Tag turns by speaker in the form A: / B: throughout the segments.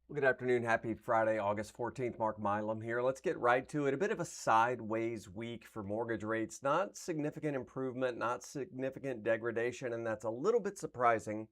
A: Well, good afternoon. Happy Friday, August 14th. Mark Milam here. Let's get right to it. A bit of a sideways week for mortgage rates. Not significant improvement, not significant degradation, and that's a little bit surprising.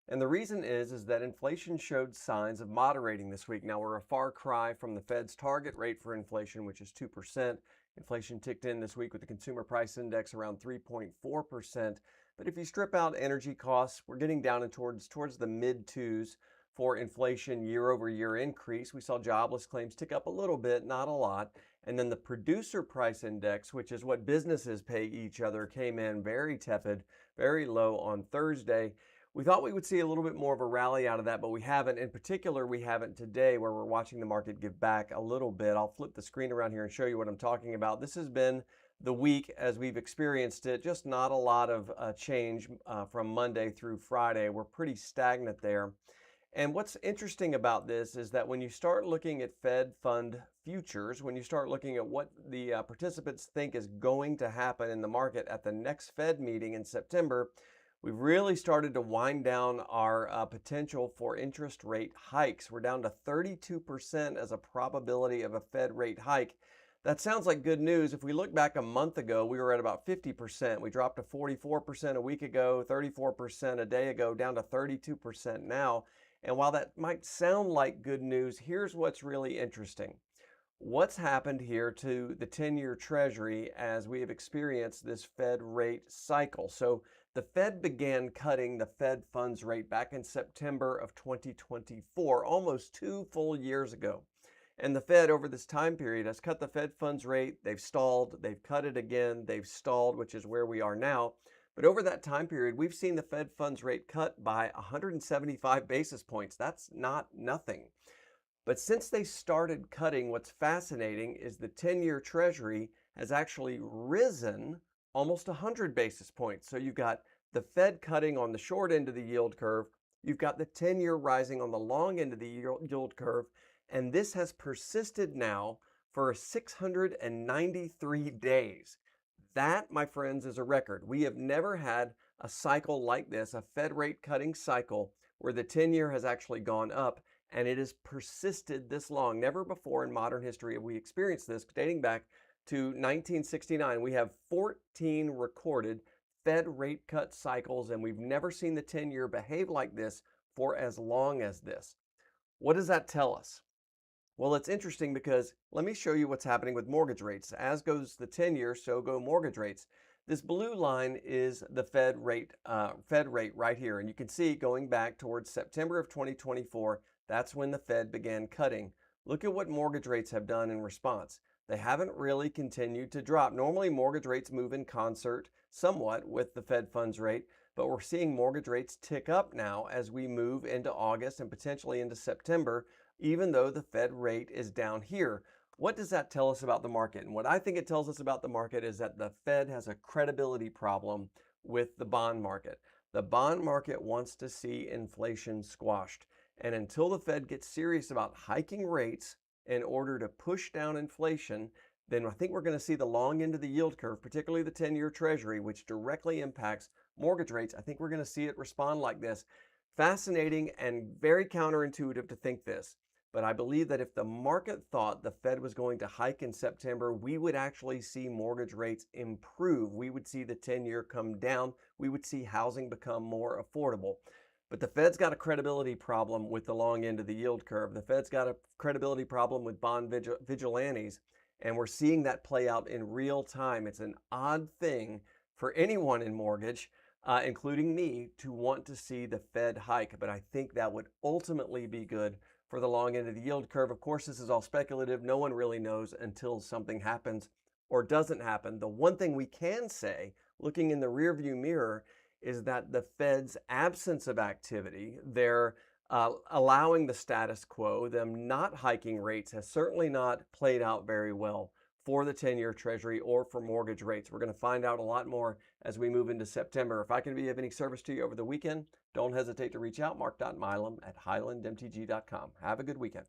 A: And the reason is that inflation showed signs of moderating this week. Now, we're a far cry from the Fed's target rate for inflation, which is 2%. Inflation ticked in this week with the consumer price index around 3.4%. But if you strip out energy costs, we're getting down and towards the mid twos for inflation year over year increase. We saw jobless claims tick up a little bit, not a lot. And then the producer price index, which is what businesses pay each other, came in very tepid, very low on Thursday. We thought we would see a little bit more of a rally out of that, but we haven't. In particular, we haven't today, where we're watching the market give back a little bit. I'll flip the screen around here and show you what I'm talking about. This has been the week as we've experienced it, just not a lot of change from Monday through Friday. We're pretty stagnant there. And what's interesting about this is that when you start looking at Fed fund futures, when you start looking at what the participants think is going to happen in the market at the next Fed meeting in September, we've really started to wind down our potential for interest rate hikes. We're down to 32% as a probability of a Fed rate hike. That sounds like good news. If we look back a month ago, we were at about 50%. We dropped to 44% a week ago, 34% a day ago, down to 32% now. And while that might sound like good news, here's what's really interesting. What's happened here to the 10-year Treasury as we have experienced this Fed rate cycle? So the Fed began cutting the Fed funds rate back in September of 2024, almost 2 full years ago. And the Fed over this time period has cut the Fed funds rate. They've stalled, they've cut it again, they've stalled, which is where we are now. But over that time period, we've seen the Fed funds rate cut by 175 basis points. That's not nothing. But since they started cutting, what's fascinating is the 10-year Treasury has actually risen almost 100 basis points. So you've got the Fed cutting on the short end of the yield curve. You've got the 10-year rising on the long end of the yield curve. And this has persisted now for 693 days. That, my friends, is a record. We have never had a cycle like this, a Fed rate cutting cycle, where the 10-year has actually gone up, and it has persisted this long. Never before in modern history have we experienced this, dating back to 1969. We have 14 recorded Fed rate cut cycles, and we've never seen the 10-year behave like this for as long as this. What does that tell us? Well, it's interesting because let me show you what's happening with mortgage rates. As goes the 10-year, so go mortgage rates. This blue line is the Fed rate right here. And you can see going back towards September of 2024, that's when the Fed began cutting. Look at what mortgage rates have done in response. They haven't really continued to drop. Normally, mortgage rates move in concert somewhat with the Fed funds rate, but we're seeing mortgage rates tick up now as we move into August and potentially into September, even though the Fed rate is down here. What does that tell us about the market? And what I think it tells us about the market is that the Fed has a credibility problem with the bond market. The bond market wants to see inflation squashed. And until the Fed gets serious about hiking rates in order to push down inflation, then I think we're going to see the long end of the yield curve, particularly the 10-year Treasury, which directly impacts mortgage rates. I think we're going to see it respond like this. Fascinating and very counterintuitive to think this. But I believe that if the market thought the Fed was going to hike in September, we would actually see mortgage rates improve. We would see the 10-year come down. We would see housing become more affordable. But the Fed's got a credibility problem with the long end of the yield curve. The Fed's got a credibility problem with bond vigilantes, and we're seeing that play out in real time. It's an odd thing for anyone in mortgage, including me, to want to see the Fed hike. But I think that would ultimately be good for the long end of the yield curve. Of course, this is all speculative. No one really knows until something happens or doesn't happen. The one thing we can say, looking in the rearview mirror, is that the Fed's absence of activity, their allowing the status quo, them not hiking rates, has certainly not played out very well for the 10-year Treasury or for mortgage rates. We're going to find out a lot more as we move into September. If I can be of any service to you over the weekend, don't hesitate to reach out, mark.milam@highlandmtg.com. Have a good weekend.